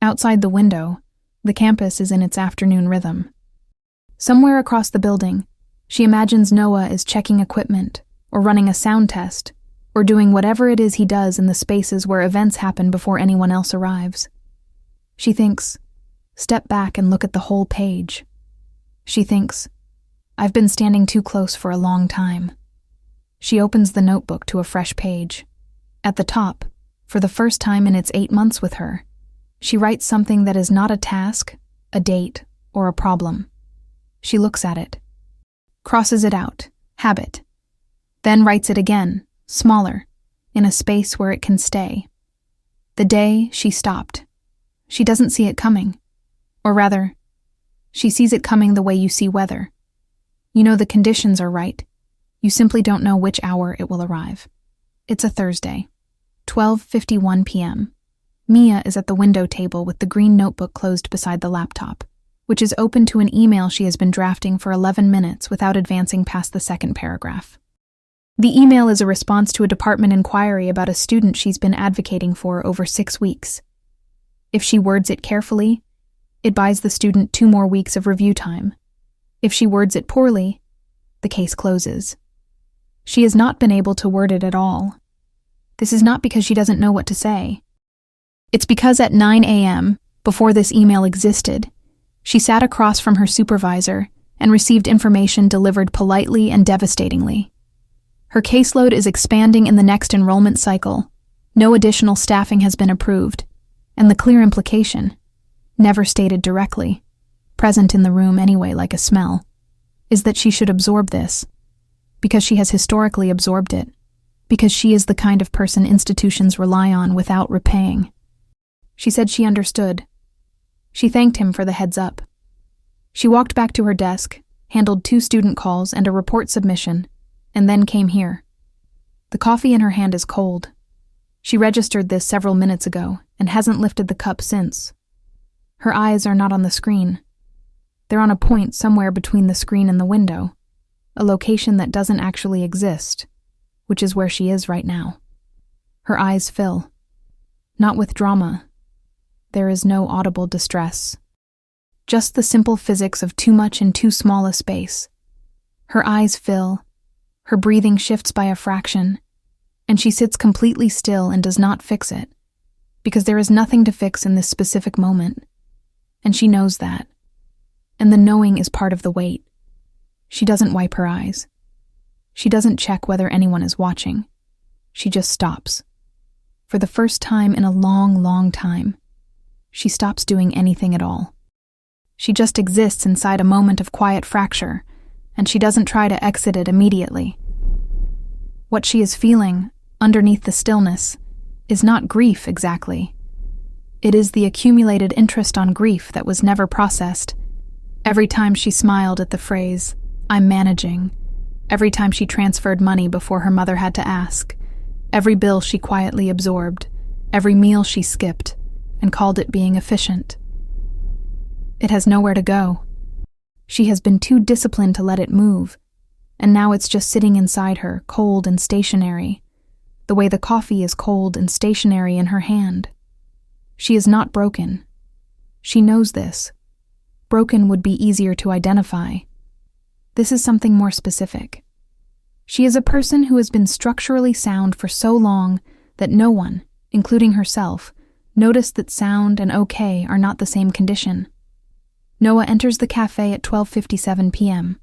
Outside the window, the campus is in its afternoon rhythm. Somewhere across the building, she imagines Noah is checking equipment, or running a sound test, or doing whatever it is he does in the spaces where events happen before anyone else arrives. She thinks, step back and look at the whole page. She thinks, I've been standing too close for a long time. She opens the notebook to a fresh page. At the top, for the first time in its 8 months with her, she writes something that is not a task, a date, or a problem. She looks at it, crosses it out, habit, then writes it again, smaller, in a space where it can stay. The day she stopped. She doesn't see it coming. Or rather, she sees it coming the way you see weather, You know the conditions are right. You simply don't know which hour it will arrive. It's a Thursday, 12:51 p.m. Mia is at the window table with the green notebook closed beside the laptop, which is open to an email she has been drafting for 11 minutes without advancing past the second paragraph. The email is a response to a department inquiry about a student she's been advocating for over 6 weeks. If she words it carefully, it buys the student 2 more weeks of review time. If she words it poorly, the case closes. She has not been able to word it at all. This is not because she doesn't know what to say. It's because at 9 a.m., before this email existed, she sat across from her supervisor and received information delivered politely and devastatingly. Her caseload is expanding in the next enrollment cycle. No additional staffing has been approved, and the clear implication, never stated directly, present in the room anyway like a smell, is that she should absorb this, because she has historically absorbed it, because she is the kind of person institutions rely on without repaying. She said she understood. She thanked him for the heads up. She walked back to her desk, handled 2 student calls and a report submission, and then came here. The coffee in her hand is cold. She registered this several minutes ago and hasn't lifted the cup since. Her eyes are not on the screen. They're on a point somewhere between the screen and the window, a location that doesn't actually exist, which is where she is right now. Her eyes fill. Not with drama. There is no audible distress. Just the simple physics of too much in too small a space. Her eyes fill. Her breathing shifts by a fraction, and she sits completely still and does not fix it, because there is nothing to fix in this specific moment. And she knows that. And the knowing is part of the wait. She doesn't wipe her eyes. She doesn't check whether anyone is watching. She just stops. For the first time in a long, long time, she stops doing anything at all. She just exists inside a moment of quiet fracture, and she doesn't try to exit it immediately. What she is feeling, underneath the stillness, is not grief exactly. It is the accumulated interest on grief that was never processed. Every time she smiled at the phrase, "I'm managing," every time she transferred money before her mother had to ask, every bill she quietly absorbed, every meal she skipped, and called it being efficient. It has nowhere to go. She has been too disciplined to let it move, and now it's just sitting inside her, cold and stationary, the way the coffee is cold and stationary in her hand. She is not broken. She knows this. Broken would be easier to identify. This is something more specific. She is a person who has been structurally sound for so long that no one, including herself, noticed that sound and okay are not the same condition. Noah enters the café at 12:57 p.m.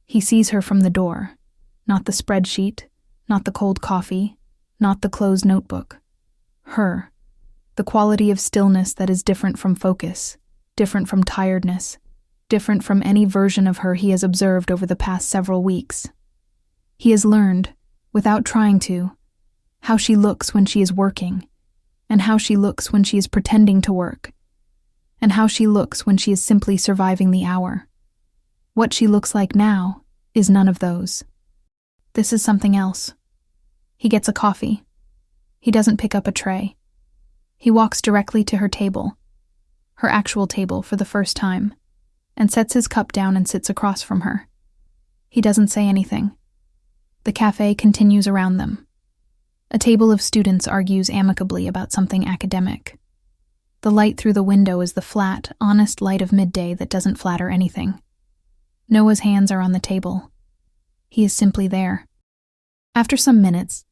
He sees her from the door. Not the spreadsheet, not the cold coffee, not the closed notebook. Her. The quality of stillness that is different from focus, different from tiredness, different from any version of her he has observed over the past several weeks. He has learned, without trying to, how she looks when she is working, and how she looks when she is pretending to work, and how she looks when she is simply surviving the hour. What she looks like now is none of those. This is something else. He gets a coffee. He doesn't pick up a tray. He walks directly to her table, her actual table for the first time, and sets his cup down and sits across from her. He doesn't say anything. The cafe continues around them. A table of students argues amicably about something academic. The light through the window is the flat, honest light of midday that doesn't flatter anything. Noah's hands are on the table. He is simply there. After some minutes,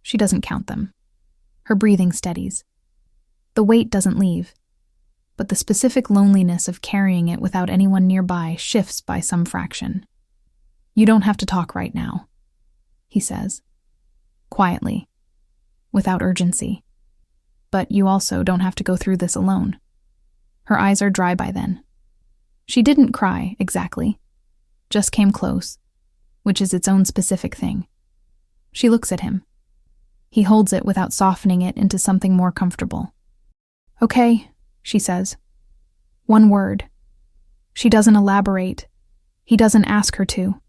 she doesn't count them. Her breathing steadies. The weight doesn't leave, but the specific loneliness of carrying it without anyone nearby shifts by some fraction. "You don't have to talk right now," he says, quietly, without urgency. "But you also don't have to go through this alone." Her eyes are dry by then. She didn't cry, exactly, just came close, which is its own specific thing. She looks at him. He holds it without softening it into something more comfortable. "Okay," she says. One word. She doesn't elaborate. He doesn't ask her to.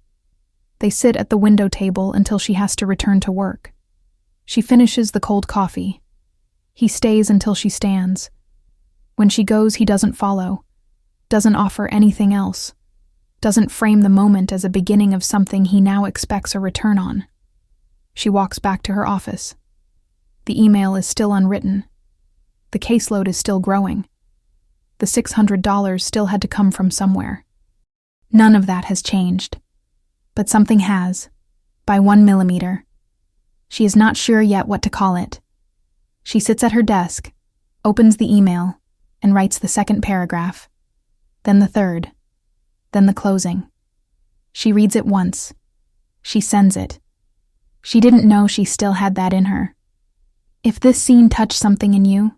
They sit at the window table until she has to return to work. She finishes the cold coffee. He stays until she stands. When she goes, he doesn't follow, doesn't offer anything else, doesn't frame the moment as a beginning of something he now expects a return on. She walks back to her office. The email is still unwritten. The caseload is still growing. The $600 still had to come from somewhere. None of that has changed. But something has, by 1 millimeter. She is not sure yet what to call it. She sits at her desk, opens the email, and writes the second paragraph, then the third, then the closing. She reads it once. She sends it. She didn't know she still had that in her. If this scene touched something in you,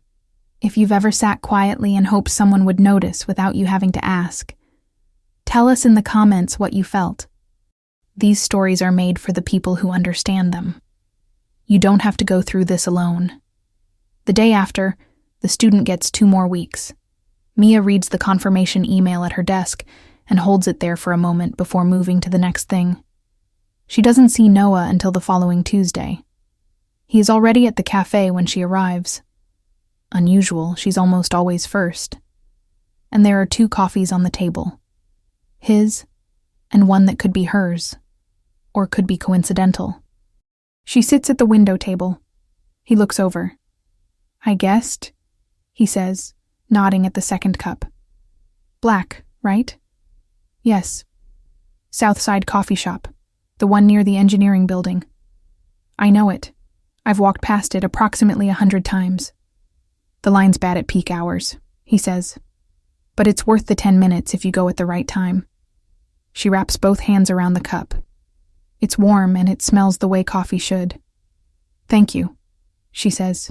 if you've ever sat quietly and hoped someone would notice without you having to ask, tell us in the comments what you felt. These stories are made for the people who understand them. You don't have to go through this alone. The day after, the student gets 2 more weeks. Mia reads the confirmation email at her desk and holds it there for a moment before moving to the next thing. She doesn't see Noah until the following Tuesday. He is already at the café when she arrives. Unusual, she's almost always first. And there are 2 coffees on the table. His, and one that could be hers, or could be coincidental. She sits at the window table. He looks over. "I guessed," he says, nodding at the second cup. "Black, right?" "Yes. Southside Coffee Shop, the one near the engineering building." "I know it. I've walked past it approximately 100 times. The line's bad at peak hours," he says. "But it's worth the 10 minutes if you go at the right time." She wraps both hands around the cup. It's warm and it smells the way coffee should. "Thank you," she says.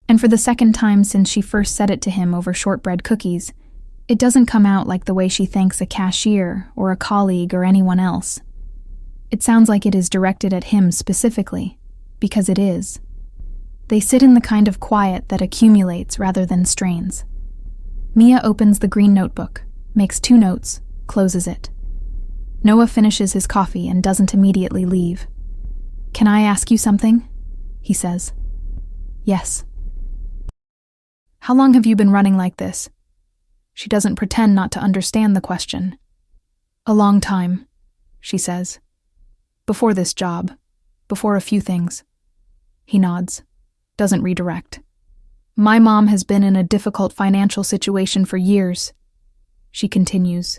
And for the second time since she first said it to him over shortbread cookies, it doesn't come out like the way she thanks a cashier or a colleague or anyone else. It sounds like it is directed at him specifically, because it is. They sit in the kind of quiet that accumulates rather than strains. Mia opens the green notebook, makes 2 notes, closes it. Noah finishes his coffee and doesn't immediately leave. "Can I ask you something?" he says. "Yes." "How long have you been running like this?" She doesn't pretend not to understand the question. "A long time," she says. "Before this job, before a few things." He nods, doesn't redirect. "My mom has been in a difficult financial situation for years," she continues,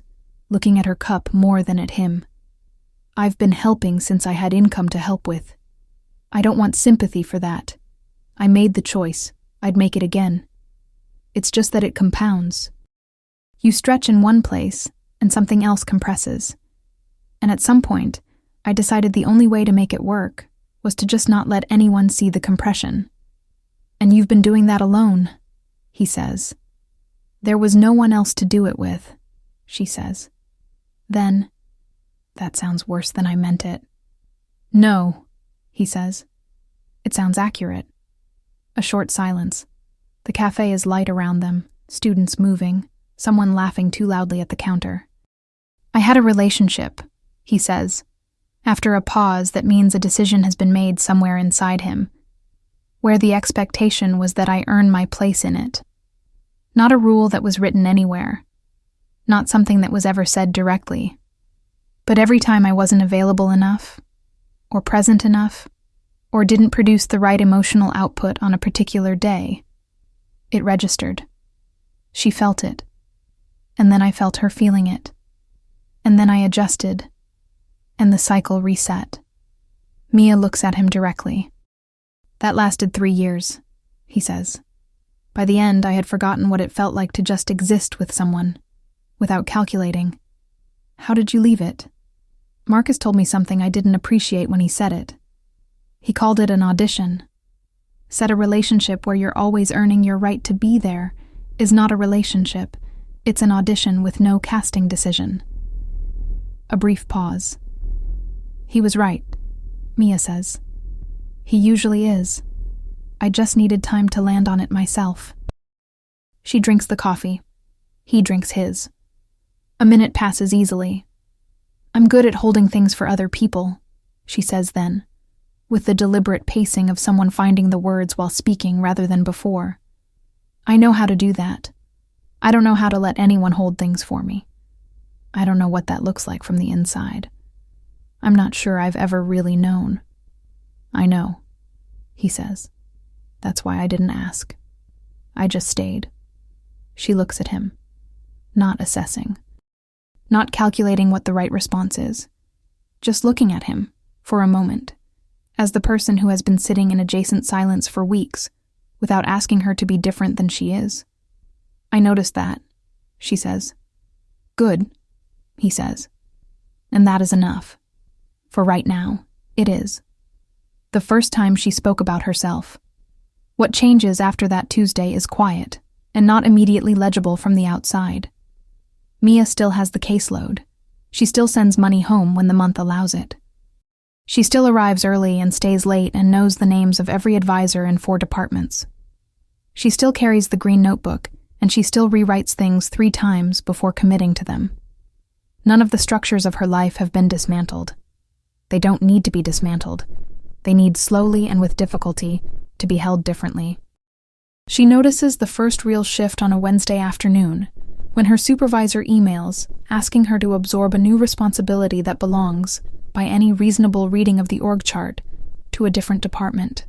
looking at her cup more than at him. "I've been helping since I had income to help with. I don't want sympathy for that. I made the choice. I'd make it again. It's just that it compounds. You stretch in one place, and something else compresses. And at some point, I decided the only way to make it work was to just not let anyone see the compression. And you've been doing that alone," he says. "There was no one else to do it with," she says. Then, "That sounds worse than I meant it." "No," he says. "It sounds accurate." A short silence. The cafe is light around them, students moving, someone laughing too loudly at the counter. "I had a relationship," he says, after a pause that means a decision has been made somewhere inside him, where the expectation was that I earn my place in it. Not a rule that was written anywhere, not something that was ever said directly. But every time I wasn't available enough, or present enough, or didn't produce the right emotional output on a particular day, it registered. She felt it, and then I felt her feeling it, and then I adjusted, and the cycle reset. Mia looks at him directly. "That lasted 3 years," he says. "By the end, I had forgotten what it felt like to just exist with someone, without calculating. How did you leave it?" Marcus told me something I didn't appreciate when he said it. He called it an audition. Said a relationship where you're always earning your right to be there is not a relationship, it's an audition with no casting decision. A brief pause. "He was right," Mia says. "He usually is. I just needed time to land on it myself." She drinks the coffee. He drinks his. A minute passes easily. I'm good at holding things for other people, she says then, with the deliberate pacing of someone finding the words while speaking rather than before. I know how to do that. I don't know how to let anyone hold things for me. I don't know what that looks like from the inside. I'm not sure I've ever really known. I know, he says. That's why I didn't ask. I just stayed. She looks at him, not assessing, not calculating what the right response is, just looking at him for a moment, as the person who has been sitting in adjacent silence for weeks without asking her to be different than she is. I noticed that, she says. Good, he says. And that is enough. For right now, it is. The first time she spoke about herself. What changes after that Tuesday is quiet and not immediately legible from the outside. Mia still has the caseload. She still sends money home when the month allows it. She still arrives early and stays late and knows the names of every advisor in 4 departments. She still carries the green notebook, and she still rewrites things 3 times before committing to them. None of the structures of her life have been dismantled. They don't need to be dismantled. They need slowly and with difficulty to be held differently. She notices the first real shift on a Wednesday afternoon, when her supervisor emails asking her to absorb a new responsibility that belongs, by any reasonable reading of the org chart, to a different department.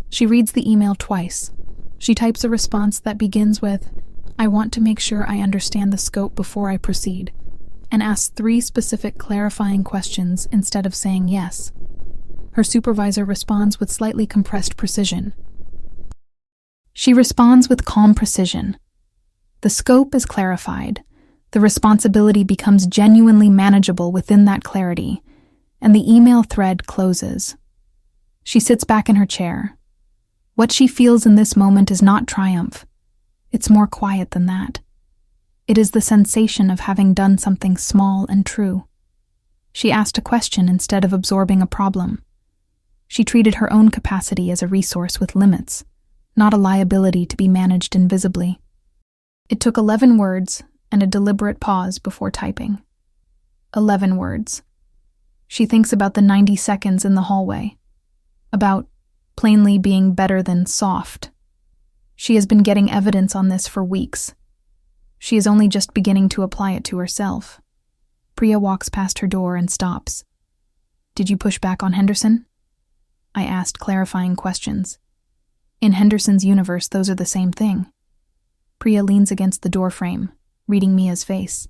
She reads the email twice. She types a response that begins with, "I want to make sure I understand the scope before I proceed," and asks 3 specific clarifying questions instead of saying yes. Her supervisor responds with slightly compressed precision. She responds with calm precision. The scope is clarified. The responsibility becomes genuinely manageable within that clarity, and the email thread closes. She sits back in her chair. What she feels in this moment is not triumph. It's more quiet than that. It is the sensation of having done something small and true. She asked a question instead of absorbing a problem. She treated her own capacity as a resource with limits, not a liability to be managed invisibly. It took 11 words and a deliberate pause before typing. 11 words. She thinks about the 90 seconds in the hallway, about plainly being better than soft. She has been getting evidence on this for weeks. She is only just beginning to apply it to herself. Priya walks past her door and stops. "Did you push back on Henderson?" I asked clarifying questions. In Henderson's universe, those are the same thing. Priya leans against the doorframe, reading Mia's face.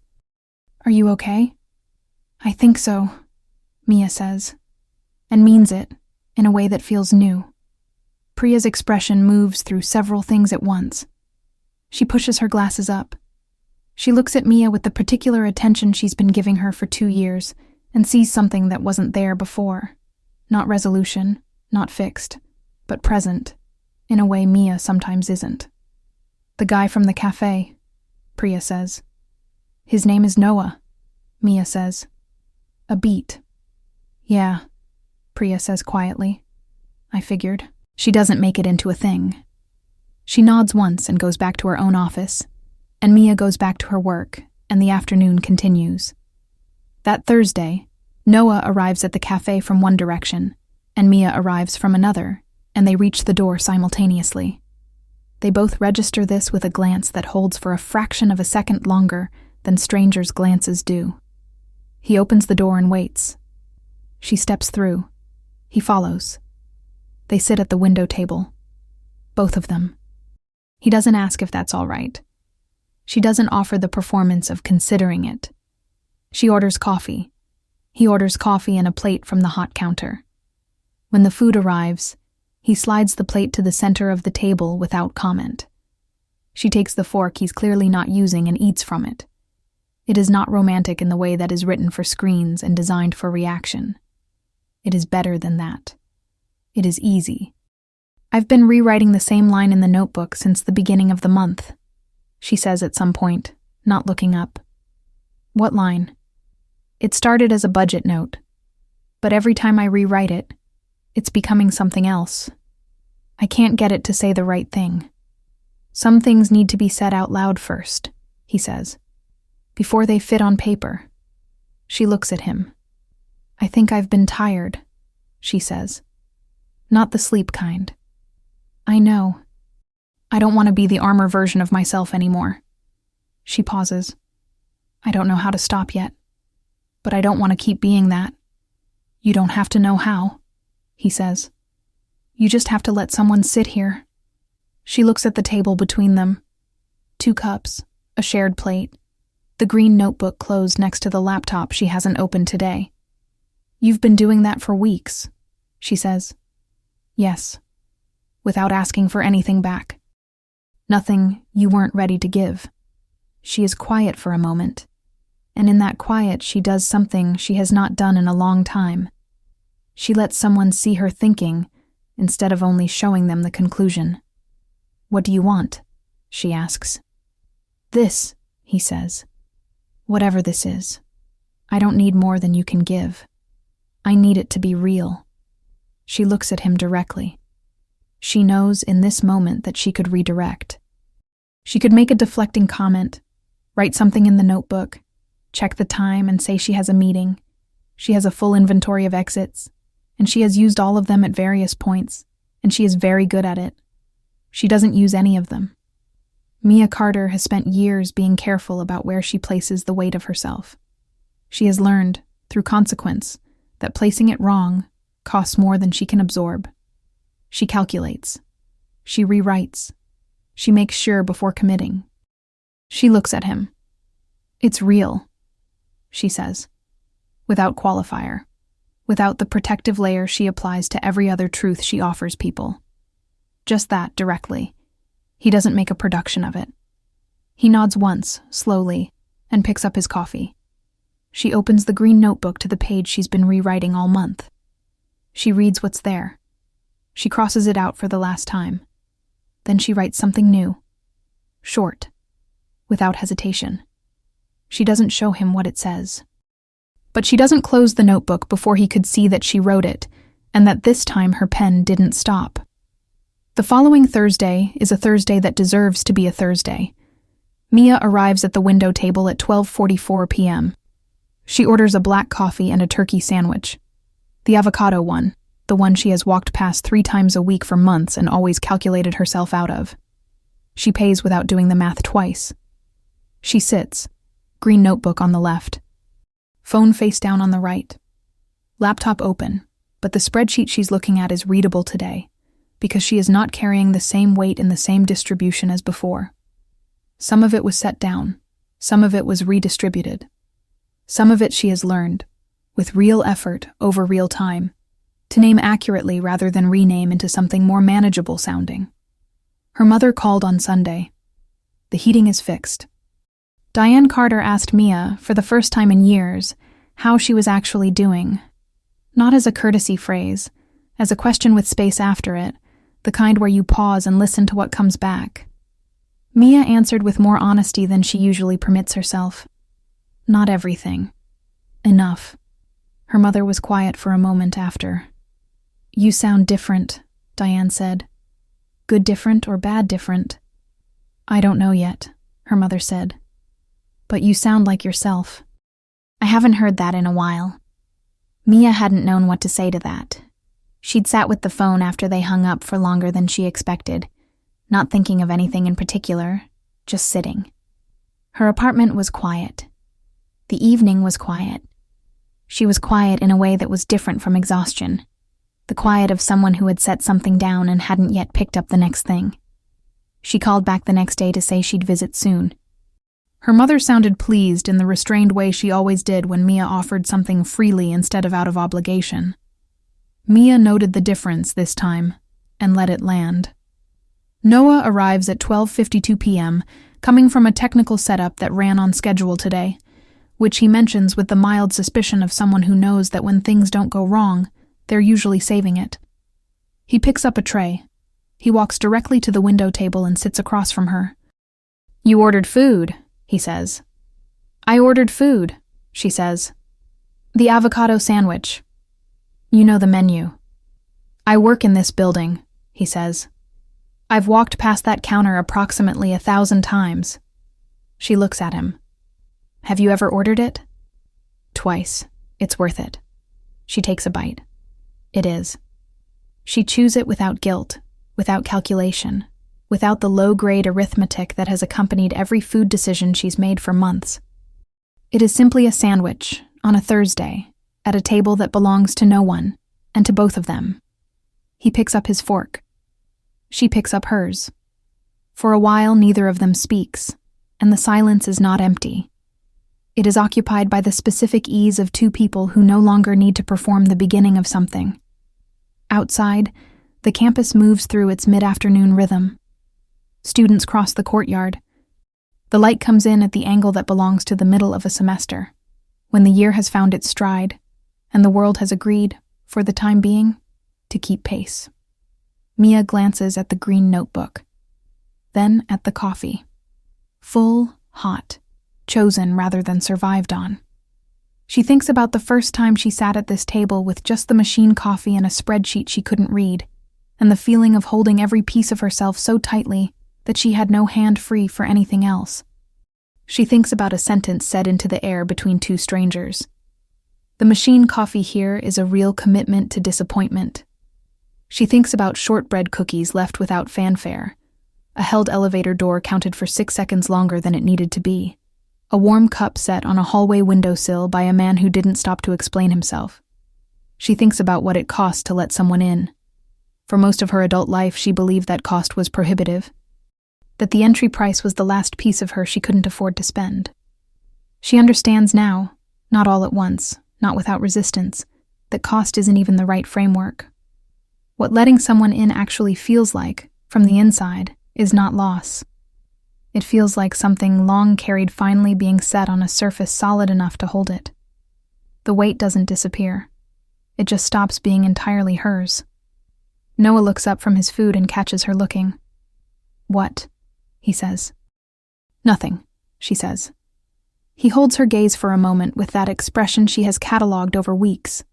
"Are you okay?" "I think so," Mia says, and means it in a way that feels new. Priya's expression moves through several things at once. She pushes her glasses up. She looks at Mia with the particular attention she's been giving her for 2 years and sees something that wasn't there before. Not resolution, not fixed, but present, in a way Mia sometimes isn't. "The guy from the café," Priya says. "His name is Noah," Mia says. "A beat." "Yeah," Priya says quietly. "I figured." She doesn't make it into a thing. She nods once and goes back to her own office, and Mia goes back to her work, and the afternoon continues. That Thursday, Noah arrives at the cafe from one direction, and Mia arrives from another, and they reach the door simultaneously. They both register this with a glance that holds for a fraction of a second longer than strangers' glances do. He opens the door and waits. She steps through. He follows. They sit at the window table. Both of them. He doesn't ask if that's all right. She doesn't offer the performance of considering it. She orders coffee. He orders coffee and a plate from the hot counter. When the food arrives, he slides the plate to the center of the table without comment. She takes the fork he's clearly not using and eats from it. It is not romantic in the way that is written for screens and designed for reaction. It is better than that. It is easy. "I've been rewriting the same line in the notebook since the beginning of the month," she says at some point, not looking up. "What line?" "It started as a budget note, but every time I rewrite it, it's becoming something else. I can't get it to say the right thing. Some things need to be said out loud first," he says, "before they fit on paper." She looks at him. I think I've been tired, she says. Not the sleep kind. I know. I don't want to be the armor version of myself anymore. She pauses. I don't know how to stop yet, but I don't want to keep being that. You don't have to know how, he says. You just have to let someone sit here. She looks at the table between them. 2 cups, a shared plate, the green notebook closed next to the laptop she hasn't opened today. You've been doing that for weeks, she says. Yes, without asking for anything back. Nothing you weren't ready to give. She is quiet for a moment, and in that quiet she does something she has not done in a long time. She lets someone see her thinking instead of only showing them the conclusion. What do you want? She asks. This, he says. Whatever this is. I don't need more than you can give. I need it to be real. She looks at him directly. She knows in this moment that she could redirect. She could make a deflecting comment, write something in the notebook, check the time and say she has a meeting. She has a full inventory of exits, and she has used all of them at various points, and she is very good at it. She doesn't use any of them. Mia Carter has spent years being careful about where she places the weight of herself. She has learned, through consequence, that placing it wrong costs more than she can absorb. She calculates. She rewrites. She makes sure before committing. She looks at him. It's real, she says, without qualifier, without the protective layer she applies to every other truth she offers people. Just that, directly. He doesn't make a production of it. He nods once, slowly, and picks up his coffee. She opens the green notebook to the page she's been rewriting all month. She reads what's there. She crosses it out for the last time. Then she writes something new. Short. Without hesitation. She doesn't show him what it says. But she doesn't close the notebook before he could see that she wrote it, and that this time her pen didn't stop. The following Thursday is a Thursday that deserves to be a Thursday. Mia arrives at the window table at 12:44 p.m. She orders a black coffee and a turkey sandwich. The avocado one, the one she has walked past 3 times a week for months and always calculated herself out of. She pays without doing the math twice. She sits, green notebook on the left. Phone face down on the right. Laptop open, but the spreadsheet she's looking at is readable today, because she is not carrying the same weight in the same distribution as before. Some of it was set down, some of it was redistributed. Some of it she has learned, with real effort over real time, to name accurately rather than rename into something more manageable sounding. Her mother called on Sunday. The heating is fixed. Diane Carter asked Mia, for the first time in years, how she was actually doing. Not as a courtesy phrase, as a question with space after it, the kind where you pause and listen to what comes back. Mia answered with more honesty than she usually permits herself. Not everything. Enough. Her mother was quiet for a moment after. You sound different, Diane said. Good different or bad different? I don't know yet, her mother said. But you sound like yourself. I haven't heard that in a while. Mia hadn't known what to say to that. She'd sat with the phone after they hung up for longer than she expected, not thinking of anything in particular, just sitting. Her apartment was quiet. The evening was quiet. She was quiet in a way that was different from exhaustion, the quiet of someone who had set something down and hadn't yet picked up the next thing. She called back the next day to say she'd visit soon. Her mother sounded pleased in the restrained way she always did when Mia offered something freely instead of out of obligation. Mia noted the difference this time and let it land. Noah arrives at 12:52 p.m., coming from a technical setup that ran on schedule today, which he mentions with the mild suspicion of someone who knows that when things don't go wrong, they're usually saving it. He picks up a tray. He walks directly to the window table and sits across from her. You ordered food, he says. I ordered food, she says. The avocado sandwich. You know the menu. I work in this building, he says. I've walked past that counter approximately 1,000 times. She looks at him. Have you ever ordered it? Twice. It's worth it. She takes a bite. It is. She chews it without guilt, without calculation, without the low-grade arithmetic that has accompanied every food decision she's made for months. It is simply a sandwich, on a Thursday, at a table that belongs to no one, and to both of them. He picks up his fork. She picks up hers. For a while, neither of them speaks, and the silence is not empty. It is occupied by the specific ease of two people who no longer need to perform the beginning of something. Outside, the campus moves through its mid-afternoon rhythm. Students cross the courtyard. The light comes in at the angle that belongs to the middle of a semester, when the year has found its stride, and the world has agreed, for the time being, to keep pace. Mia glances at the green notebook, then at the coffee. Full, hot, chosen rather than survived on. She thinks about the first time she sat at this table with just the machine coffee and a spreadsheet she couldn't read, and the feeling of holding every piece of herself so tightly that she had no hand free for anything else. She thinks about a sentence said into the air between two strangers. The machine coffee here is a real commitment to disappointment. She thinks about shortbread cookies left without fanfare. A held elevator door counted for 6 seconds longer than it needed to be. A warm cup set on a hallway windowsill by a man who didn't stop to explain himself. She thinks about what it cost to let someone in. For most of her adult life, she believed that cost was prohibitive, that the entry price was the last piece of her she couldn't afford to spend. She understands now, not all at once, not without resistance, that cost isn't even the right framework. What letting someone in actually feels like, from the inside, is not loss. It feels like something long carried finally being set on a surface solid enough to hold it. The weight doesn't disappear. It just stops being entirely hers. Noah looks up from his food and catches her looking. "What?" he says. "Nothing," she says. He holds her gaze for a moment with that expression she has catalogued over weeks.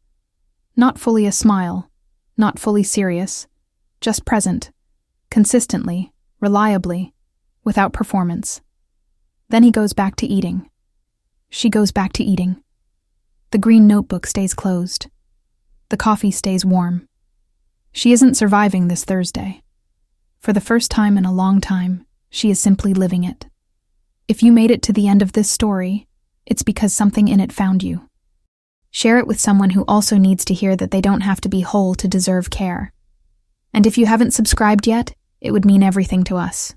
Not fully a smile, not fully serious, just present, consistently, reliably, without performance. Then he goes back to eating. She goes back to eating. The green notebook stays closed. The coffee stays warm. She isn't surviving this Thursday. For the first time in a long time, she is simply living it. If you made it to the end of this story, it's because something in it found you. Share it with someone who also needs to hear that they don't have to be whole to deserve care. And if you haven't subscribed yet, it would mean everything to us.